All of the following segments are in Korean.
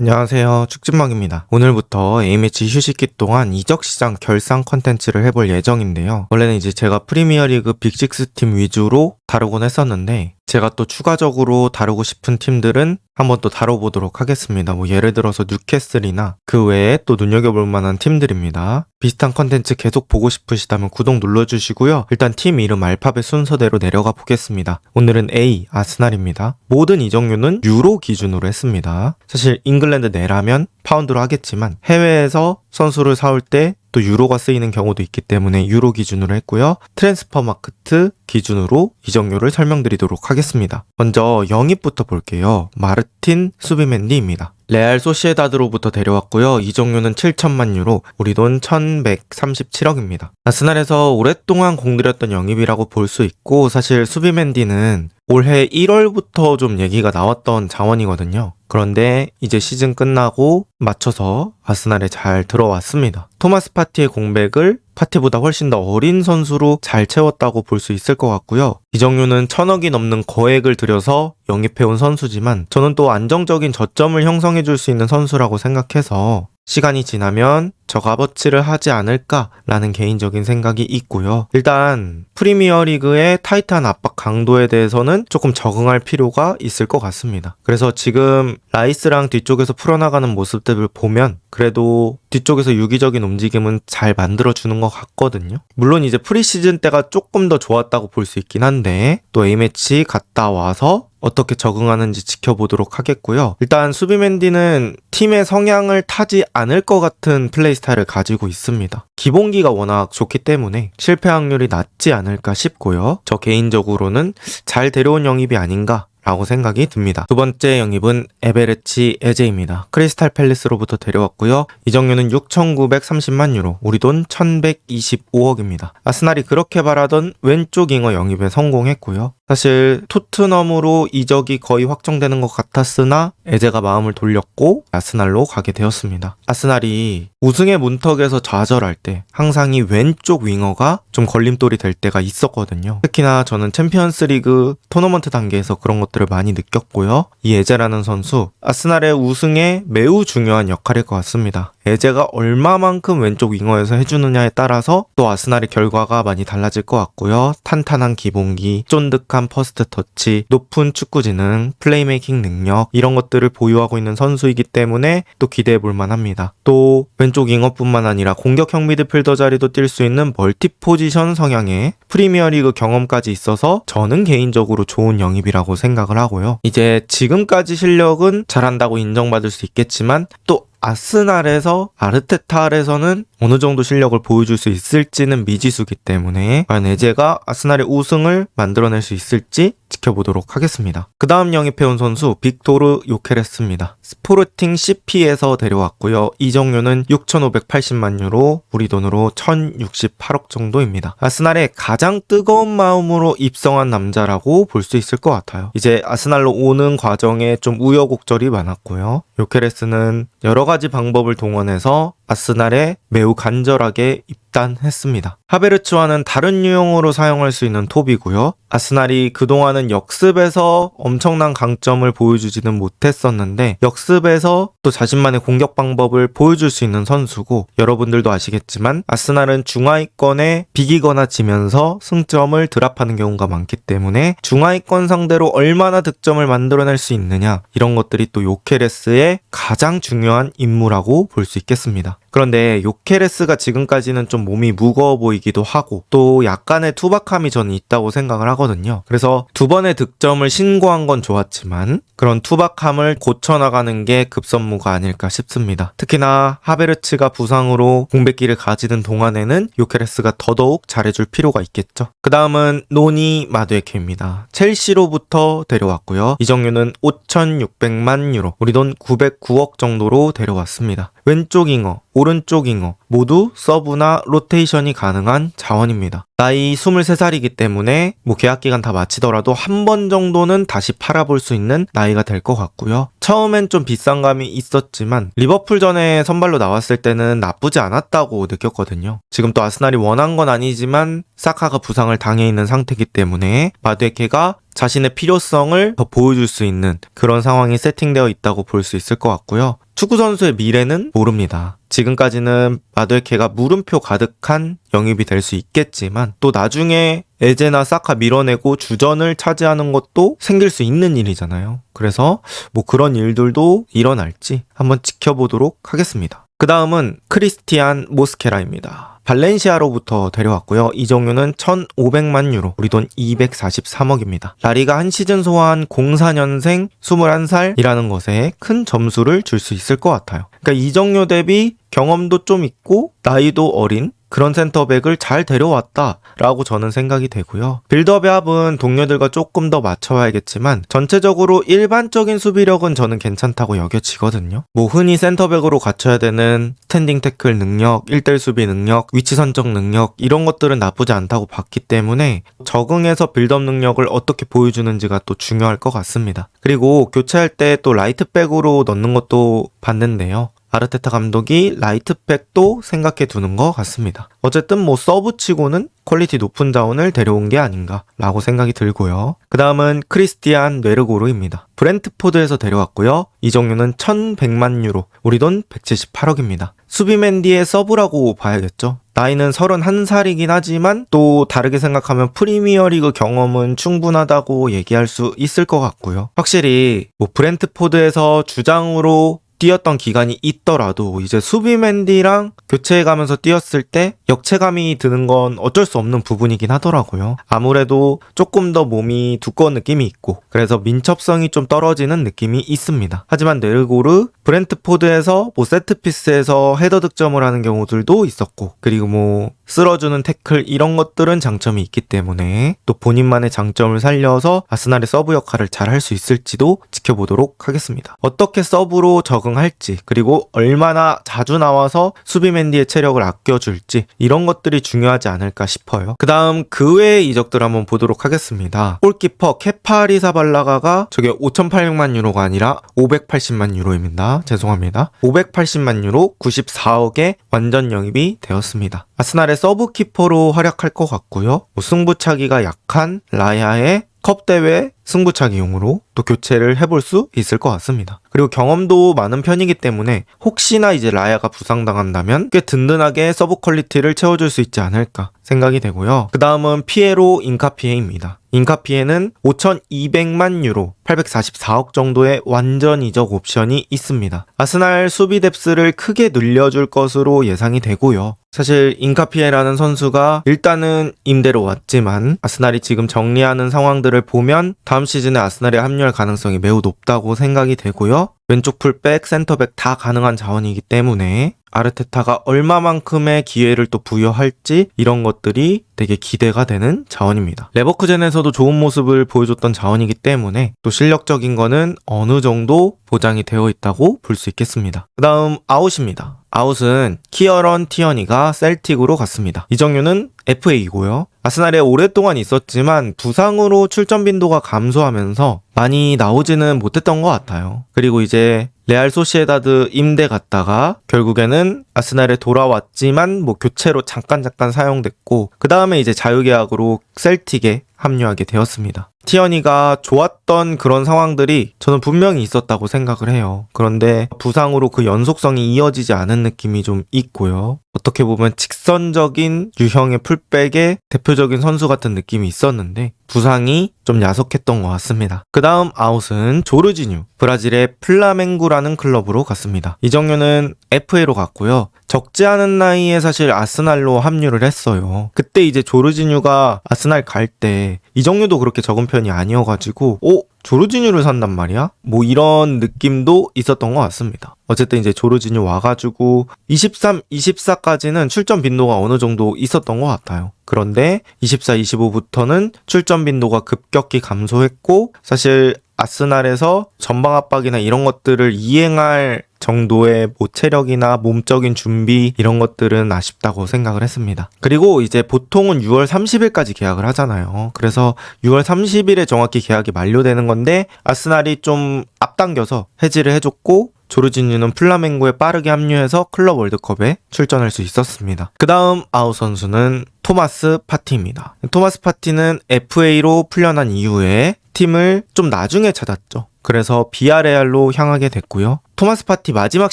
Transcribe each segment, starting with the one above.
안녕하세요. 축진막입니다. 오늘부터 A매치 휴식기 동안 이적시장 결산 컨텐츠를 해볼 예정인데요. 원래는 이제 제가 프리미어리그 빅식스 팀 위주로 다루곤 했었는데 제가 또 추가적으로 다루고 싶은 팀들은 한번 또 다뤄보도록 하겠습니다. 예를 들어서 뉴캐슬이나 그 외에 또 눈여겨볼 만한 팀들입니다. 비슷한 컨텐츠 계속 보고 싶으시다면 구독 눌러주시고요. 일단 팀 이름 알파벳 순서대로 내려가 보겠습니다. 오늘은 A, 아스날입니다. 모든 이적료는 유로 기준으로 했습니다. 사실 잉글랜드 내라면 파운드로 하겠지만 해외에서 선수를 사올 때 또 유로가 쓰이는 경우도 있기 때문에 유로 기준으로 했고요. 트랜스퍼 마크트 기준으로 이적료를 설명드리도록 하겠습니다. 먼저 영입부터 볼게요. 마르틴 수비맨디입니다. 레알 소시에다드로부터 데려왔고요. 이적료는 7천만 유로, 우리 돈 1137억입니다. 아스날에서 오랫동안 공들였던 영입이라고 볼 수 있고 사실 수비맨디는 올해 1월부터 좀 얘기가 나왔던 자원이거든요. 그런데 이제 시즌 끝나고 맞춰서 아스날에 잘 들어왔습니다. 토마스 파티의 공백을 파티보다 훨씬 더 어린 선수로 잘 채웠다고 볼 수 있을 것 같고요. 이적료는 1,000억이 넘는 거액을 들여서 영입해온 선수지만 저는 또 안정적인 저점을 형성해줄 수 있는 선수라고 생각해서 시간이 지나면 저 값어치를 하지 않을까라는 개인적인 생각이 있고요. 일단 프리미어리그의 타이트한 압박 강도에 대해서는 조금 적응할 필요가 있을 것 같습니다. 그래서 지금 라이스랑 뒤쪽에서 풀어나가는 모습들을 보면 그래도 뒤쪽에서 유기적인 움직임은 잘 만들어주는 것 같거든요. 물론 이제 프리시즌 때가 조금 더 좋았다고 볼 수 있긴 한데 또 A매치 갔다 와서 어떻게 적응하는지 지켜보도록 하겠고요. 일단 수비맨디는 팀의 성향을 타지 않을 것 같은 플레이 스타일을 가지고 있습니다. 기본기가 워낙 좋기 때문에 실패 확률이 낮지 않을까 싶고요. 저 개인적으로는 잘 데려온 영입이 아닌가 라고 생각이 듭니다. 두 번째 영입은 에베르치 에제입니다. 크리스탈 팰리스로부터 데려왔고요. 이적료는 6,930만 유로, 우리 돈 1,125억입니다. 아스날이 그렇게 바라던 왼쪽 윙어 영입에 성공했고요. 사실 토트넘으로 이적이 거의 확정되는 것 같았으나 에제가 마음을 돌렸고 아스날로 가게 되었습니다. 아스날이 우승의 문턱에서 좌절할 때 항상 이 왼쪽 윙어가 좀 걸림돌이 될 때가 있었거든요. 특히나 저는 챔피언스리그 토너먼트 단계에서 그런 것들을 많이 느꼈고요. 이 에제라는 선수 아스날의 우승에 매우 중요한 역할일 것 같습니다. 에제가 얼마만큼 왼쪽 윙어에서 해주느냐에 따라서 또 아스날의 결과가 많이 달라질 것 같고요. 탄탄한 기본기, 쫀득한 퍼스트 터치, 높은 축구 지능, 플레이메이킹 능력 이런 것들을 보유하고 있는 선수이기 때문에 또 기대해 볼 만합니다. 또 왼쪽 윙어뿐만 아니라 공격형 미드필더 자리도 뛸 수 있는 멀티 포지션 성향의 프리미어리그 경험까지 있어서 저는 개인적으로 좋은 영입이라고 생각을 하고요. 이제 지금까지 실력은 잘한다고 인정받을 수 있겠지만 또 아스날에서 아르테타 아래서는 어느 정도 실력을 보여줄 수 있을지는 미지수기 때문에 과연 에제가 아스날의 우승을 만들어낼 수 있을지 지켜보도록 하겠습니다. 그 다음 영입해온 선수 빅토르 요케레스입니다. 스포르팅 CP에서 데려왔고요. 이적료는 6,580만 유로, 우리 돈으로 1,068억 정도입니다. 아스날의 가장 뜨거운 마음으로 입성한 남자라고 볼 수 있을 것 같아요. 이제 아스날로 오는 과정에 좀 우여곡절이 많았고요. 요케레스는 여러 가지 방법을 동원해서 아스날에 매우 간절하게 입단했습니다. 하베르츠와는 다른 유형으로 사용할 수 있는 톱이고요. 아스날이 그동안은 역습에서 엄청난 강점을 보여주지는 못했었는데 역습에서 또 자신만의 공격 방법을 보여줄 수 있는 선수고 여러분들도 아시겠지만 아스날은 중하위권에 비기거나 지면서 승점을 드랍하는 경우가 많기 때문에 중하위권 상대로 얼마나 득점을 만들어낼 수 있느냐 이런 것들이 또 요케레스의 가장 중요한 임무라고 볼 수 있겠습니다. 그런데 요케레스가 지금까지는 좀 몸이 무거워 보이기도 하고 또 약간의 투박함이 저는 있다고 생각을 하거든요. 그래서 두 번의 득점을 신고한 건 좋았지만 그런 투박함을 고쳐나가는 게 급선무가 아닐까 싶습니다. 특히나 하베르츠가 부상으로 공백기를 가지는 동안에는 요케레스가 더더욱 잘해줄 필요가 있겠죠. 그 다음은 노니 마두에케입니다. 첼시로부터 데려왔고요. 이적료는 5,600만 유로, 우리 돈 909억 정도로 데려왔습니다. 왼쪽 잉어, 오른쪽 잉어 모두 서브나 로테이션이 가능한 자원입니다. 나이 23살이기 때문에 계약 기간 다 마치더라도 한 번 정도는 다시 팔아볼 수 있는 나이가 될 것 같고요. 처음엔 좀 비싼 감이 있었지만 리버풀전에 선발로 나왔을 때는 나쁘지 않았다고 느꼈거든요. 지금 또 아스날이 원한 건 아니지만 사카가 부상을 당해 있는 상태이기 때문에 마두에케가 자신의 필요성을 더 보여줄 수 있는 그런 상황이 세팅되어 있다고 볼 수 있을 것 같고요. 축구 선수의 미래는 모릅니다. 지금까지는 마두에케가 물음표 가득한 영입이 될 수 있겠지만 또 나중에 에제나 사카 밀어내고 주전을 차지하는 것도 생길 수 있는 일이잖아요. 그래서 뭐 그런 일들도 일어날지 한번 지켜보도록 하겠습니다. 그 다음은 크리스티안 모스케라입니다. 발렌시아로부터 데려왔고요. 이적료는 1,500만 유로, 우리 돈 243억입니다. 라리가 한 시즌 소화한 04년생 21살이라는 것에 큰 점수를 줄 수 있을 것 같아요. 그러니까 이적료 대비 경험도 좀 있고 나이도 어린 그런 센터백을 잘 데려왔다라고 저는 생각이 되고요. 빌드업의 합은 동료들과 조금 더 맞춰야겠지만 전체적으로 일반적인 수비력은 저는 괜찮다고 여겨지거든요. 뭐 흔히 센터백으로 갖춰야 되는 스탠딩 태클 능력, 1대1 수비 능력, 위치 선정 능력 이런 것들은 나쁘지 않다고 봤기 때문에 적응해서 빌드업 능력을 어떻게 보여주는지가 또 중요할 것 같습니다. 그리고 교체할 때 또 라이트백으로 넣는 것도 봤는데요. 아르테타 감독이 라이트백도 생각해 두는 것 같습니다. 어쨌든 뭐 서브치고는 퀄리티 높은 자원을 데려온 게 아닌가라고 생각이 들고요. 그 다음은 크리스티안 뇌르고르입니다. 브렌트포드에서 데려왔고요. 이적료는 1,100만 유로, 우리 돈 178억입니다. 수비맨디의 서브라고 봐야겠죠. 나이는 31살이긴 하지만 또 다르게 생각하면 프리미어리그 경험은 충분하다고 얘기할 수 있을 것 같고요. 확실히 뭐 브렌트포드에서 주장으로 뛰었던 기간이 있더라도 이제 수비맨디랑 교체해가면서 뛰었을 때 역체감이 드는 건 어쩔 수 없는 부분이긴 하더라고요. 아무래도 조금 더 몸이 두꺼운 느낌이 있고 그래서 민첩성이 좀 떨어지는 느낌이 있습니다. 하지만 네르고르 브렌트포드에서 뭐 세트피스에서 헤더 득점을 하는 경우들도 있었고 그리고 뭐 쓸어주는 태클 이런 것들은 장점이 있기 때문에 또 본인만의 장점을 살려서 아스날의 서브 역할을 잘 할 수 있을지도 지켜보도록 하겠습니다. 어떻게 서브로 적응할지 그리고 얼마나 자주 나와서 수비맨디의 체력을 아껴줄지 이런 것들이 중요하지 않을까 싶어요. 그 다음 그 외의 이적들 한번 보도록 하겠습니다. 골키퍼 케파리사발라가가 저게 5,800만 유로가 아니라 580만 유로입니다. 죄송합니다. 580만 유로 94억에 완전 영입이 되었습니다. 아스날의 서브키퍼로 활약할 것 같고요. 승부차기가 약한 라야의 컵대회 승부차기용으로 또 교체를 해볼 수 있을 것 같습니다. 그리고 경험도 많은 편이기 때문에 혹시나 이제 라야가 부상당한다면 꽤 든든하게 서브 퀄리티를 채워줄 수 있지 않을까 생각이 되고요. 그 다음은 피에로 인카피에입니다. 인카피에는 5,200만 유로 844억 정도의 완전 이적 옵션이 있습니다. 아스날 수비 뎁스를 크게 늘려줄 것으로 예상이 되고요. 사실 인카피에라는 선수가 일단은 임대로 왔지만 아스날이 지금 정리하는 상황들을 보면 다음 시즌에 아스날에 합류할 가능성이 매우 높다고 생각이 되고요. 왼쪽 풀백, 센터백 다 가능한 자원이기 때문에 아르테타가 얼마만큼의 기회를 또 부여할지 이런 것들이 되게 기대가 되는 자원입니다. 레버쿠젠에서도 좋은 모습을 보여줬던 자원이기 때문에 또 실력적인 거는 어느 정도 보장이 되어 있다고 볼 수 있겠습니다. 그 다음 아웃입니다. 아웃은 키어런 티어니가 셀틱으로 갔습니다. 이적료는 FA이고요. 아스날에 오랫동안 있었지만 부상으로 출전 빈도가 감소하면서 많이 나오지는 못했던 것 같아요. 그리고 이제 레알 소시에다드 임대 갔다가 결국에는 아스날에 돌아왔지만 뭐 교체로 잠깐 사용됐고 그 다음에 이제 자유계약으로 셀틱에 합류하게 되었습니다. 티어니가 좋았던 그런 상황들이 저는 분명히 있었다고 생각을 해요. 그런데 부상으로 그 연속성이 이어지지 않은 느낌이 좀 있고요. 어떻게 보면 직선적인 유형의 풀백의 대표적인 선수 같은 느낌이 있었는데 부상이 좀 야속했던 것 같습니다. 그 다음 아웃은 조르지뉴, 브라질의 플라멩구라는 클럽으로 갔습니다. 이적료는 FA로 갔고요. 적지 않은 나이에 사실 아스날로 합류를 했어요. 그때 이제 조르지뉴가 아스날 갈 때 이적료도 그렇게 적은 편이 아니어가지고 조르지뉴를 산단 말이야? 뭐 이런 느낌도 있었던 것 같습니다. 어쨌든 이제 조르지뉴 와가지고 23, 24까지는 출전 빈도가 어느 정도 있었던 것 같아요. 그런데 24, 25부터는 출전 빈도가 급격히 감소했고 사실 아스날에서 전방 압박이나 이런 것들을 이행할 정도의 뭐 체력이나 몸적인 준비 이런 것들은 아쉽다고 생각을 했습니다. 그리고 이제 보통은 6월 30일까지 계약을 하잖아요. 그래서 6월 30일에 정확히 계약이 만료되는 건데 아스날이 좀 앞당겨서 해지를 해줬고 조르지뉴는 플라멩고에 빠르게 합류해서 클럽 월드컵에 출전할 수 있었습니다. 그 다음 아웃 선수는 토마스 파티입니다. 토마스 파티는 FA로 풀려난 이후에 팀을 좀 나중에 찾았죠. 그래서 비아레알로 향하게 됐고요. 토마스 파티 마지막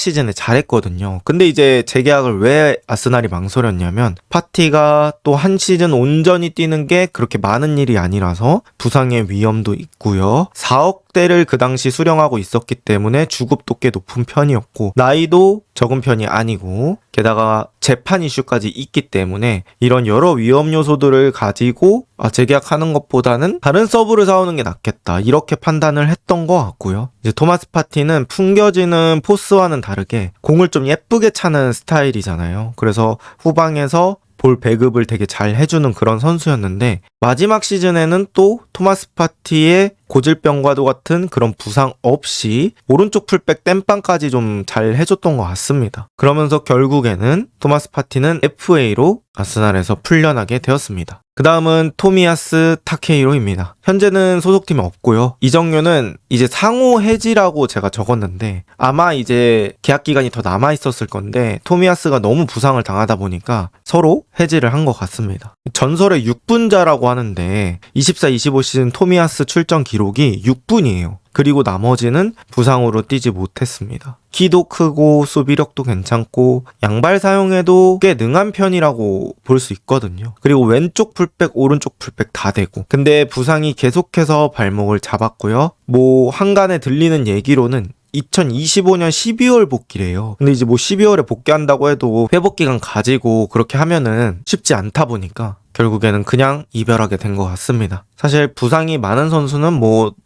시즌에 잘했거든요. 근데 이제 재계약을 왜 아스날이 망설였냐면 파티가 또 한 시즌 온전히 뛰는 게 그렇게 많은 일이 아니라서 부상의 위험도 있고요. 4억대를 그 당시 수령하고 있었기 때문에 주급도 꽤 높은 편이었고 나이도 적은 편이 아니고 게다가 재판 이슈까지 있기 때문에 이런 여러 위험 요소들을 가지고 재계약하는 것보다는 다른 서브를 사오는 게 낫겠다 이렇게 판단을 했던 것 같고요. 이제 토마스 파티는 풍겨지는 포스와는 다르게 공을 좀 예쁘게 차는 스타일이잖아요. 그래서 후방에서 볼 배급을 되게 잘 해주는 그런 선수였는데 마지막 시즌에는 또 토마스 파티의 고질병과도 같은 그런 부상 없이 오른쪽 풀백 땜빵까지 좀 잘 해줬던 것 같습니다. 그러면서 결국에는 토마스 파티는 FA로 아스날에서 풀려나게 되었습니다. 그 다음은 토미야스 타케히로입니다. 현재는 소속팀이 없고요. 이정료는 이제 상호 해지라고 제가 적었는데 아마 이제 계약 기간이 더 남아 있었을 건데 토미야스가 너무 부상을 당하다 보니까 서로 해지를 한 것 같습니다. 전설의 6분자라고 하는데 24-25 시즌 토미야스 출전 기록이 6분이에요. 그리고 나머지는 부상으로 뛰지 못했습니다. 키도 크고 수비력도 괜찮고 양발 사용에도 꽤 능한 편이라고 볼 수 있거든요. 그리고 왼쪽 풀백 오른쪽 풀백 다 되고 근데 부상이 계속해서 발목을 잡았고요. 한간에 들리는 얘기로는 2025년 12월 복귀래요. 근데 이제 12월에 복귀한다고 해도 회복 기간 가지고 그렇게 하면은 쉽지 않다 보니까 결국에는 그냥 이별하게 된 것 같습니다. 사실 부상이 많은 선수는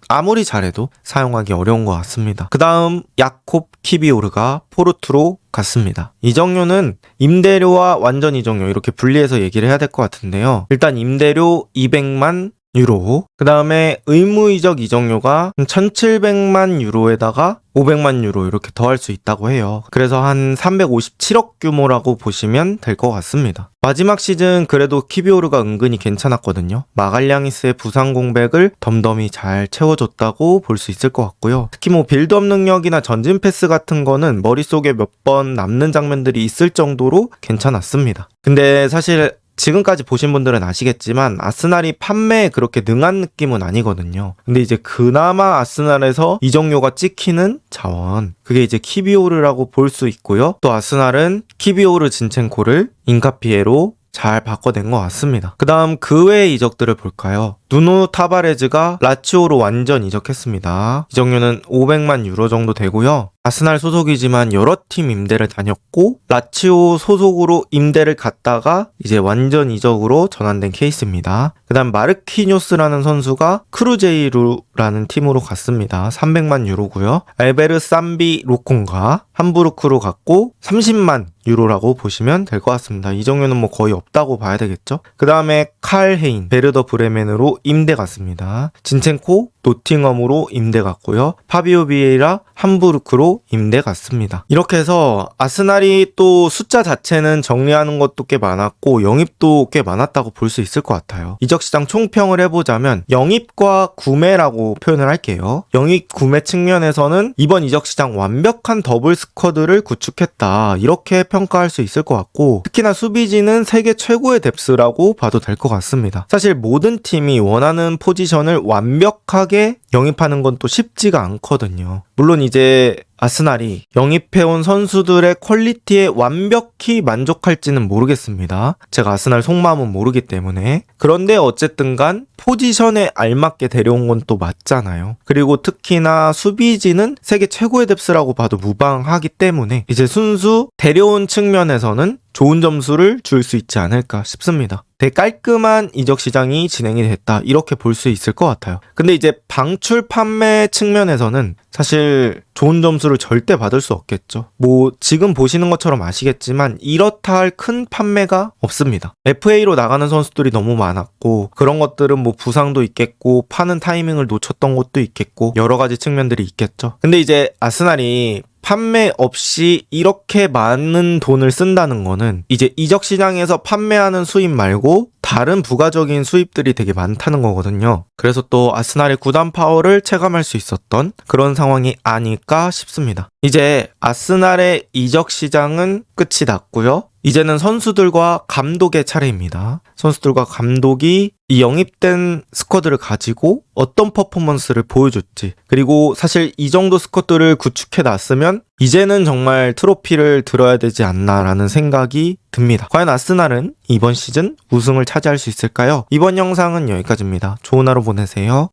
아무리 잘해도 사용하기 어려운 것 같습니다. 그 다음 야콥 키비오르가 포르투로 갔습니다. 이정료는 임대료와 완전 이정료 이렇게 분리해서 얘기를 해야 될 것 같은데요. 일단 임대료 200만 유로, 그 다음에 의무이적 이정료가 1700만 유로에다가 500만 유로 이렇게 더할 수 있다고 해요. 그래서 한 357억 규모라고 보시면 될 것 같습니다. 마지막 시즌 그래도 키비오르가 은근히 괜찮았거든요. 마갈량이스의 부상 공백을 덤덤히 잘 채워줬다고 볼 수 있을 것 같고요. 특히 빌드업 능력이나 전진 패스 같은 거는 머릿속에 몇 번 남는 장면들이 있을 정도로 괜찮았습니다. 근데 사실 지금까지 보신 분들은 아시겠지만 아스날이 판매에 그렇게 능한 느낌은 아니거든요. 근데 이제 그나마 아스날에서 이정료가 찍히는 자원, 그게 이제 키비오르라고 볼 수 있고요. 또 아스날은 키비오르 진첸코를 인카피에로 잘 바꿔낸 것 같습니다. 그 다음 그 외의 이적들을 볼까요? 누노 타바레즈가 라치오로 완전 이적했습니다. 이적료는 500만 유로 정도 되고요. 아스날 소속이지만 여러 팀 임대를 다녔고 라치오 소속으로 임대를 갔다가 이제 완전 이적으로 전환된 케이스입니다. 그 다음 마르키뇨스라는 선수가 크루제이루라는 팀으로 갔습니다. 300만 유로고요. 알베르 삼비 로콘가 함부르크로 갔고 30만 유로라고 보시면 될 것 같습니다. 이 정도는 거의 없다고 봐야 되겠죠. 그 다음에 칼 헤인 베르더 브레멘으로 임대 갔습니다. 진첸코 노팅엄으로 임대 갔고요. 파비오 비에이라 함부르크로 임대 갔습니다. 이렇게 해서 아스날이 또 숫자 자체는 정리하는 것도 꽤 많았고 영입도 꽤 많았다고 볼 수 있을 것 같아요. 이적시장 총평을 해보자면 영입과 구매라고 표현을 할게요. 영입 구매 측면에서는 이번 이적시장 완벽한 더블 스쿼드를 구축했다 이렇게 평가할 수 있을 것 같고 특히나 수비진은 세계 최고의 뎁스라고 봐도 될 것 같습니다. 사실 모든 팀이 원하는 포지션을 완벽하게 영입하는 건 또 쉽지가 않거든요. 물론 이제 아스날이 영입해온 선수들의 퀄리티에 완벽히 만족할지는 모르겠습니다. 제가 아스날 속마음은 모르기 때문에. 그런데 어쨌든 간 포지션에 알맞게 데려온 건 또 맞잖아요. 그리고 특히나 수비진은 세계 최고의 뎁스라고 봐도 무방하기 때문에 이제 순수 데려온 측면에서는 좋은 점수를 줄 수 있지 않을까 싶습니다. 되게 깔끔한 이적 시장이 진행이 됐다 이렇게 볼 수 있을 것 같아요. 근데 이제 방출 판매 측면에서는 사실 좋은 점수를 절대 받을 수 없겠죠. 지금 보시는 것처럼 아시겠지만 이렇다 할 큰 판매가 없습니다. FA로 나가는 선수들이 너무 많았고 그런 것들은 부상도 있겠고 파는 타이밍을 놓쳤던 것도 있겠고 여러 가지 측면들이 있겠죠. 근데 이제 아스날이 판매 없이 이렇게 많은 돈을 쓴다는 거는 이제 이적 시장에서 판매하는 수입 말고 다른 부가적인 수입들이 되게 많다는 거거든요. 그래서 또 아스날의 구단 파워를 체감할 수 있었던 그런 상황이 아닐까 싶습니다. 이제 아스날의 이적 시장은 끝이 났고요. 이제는 선수들과 감독의 차례입니다. 선수들과 감독이 이 영입된 스쿼드를 가지고 어떤 퍼포먼스를 보여줄지, 그리고 사실 이 정도 스쿼드를 구축해 놨으면 이제는 정말 트로피를 들어야 되지 않나라는 생각이 듭니다. 과연 아스날은 이번 시즌 우승을 차지할 수 있을까요? 이번 영상은 여기까지입니다. 좋은 하루 보내세요.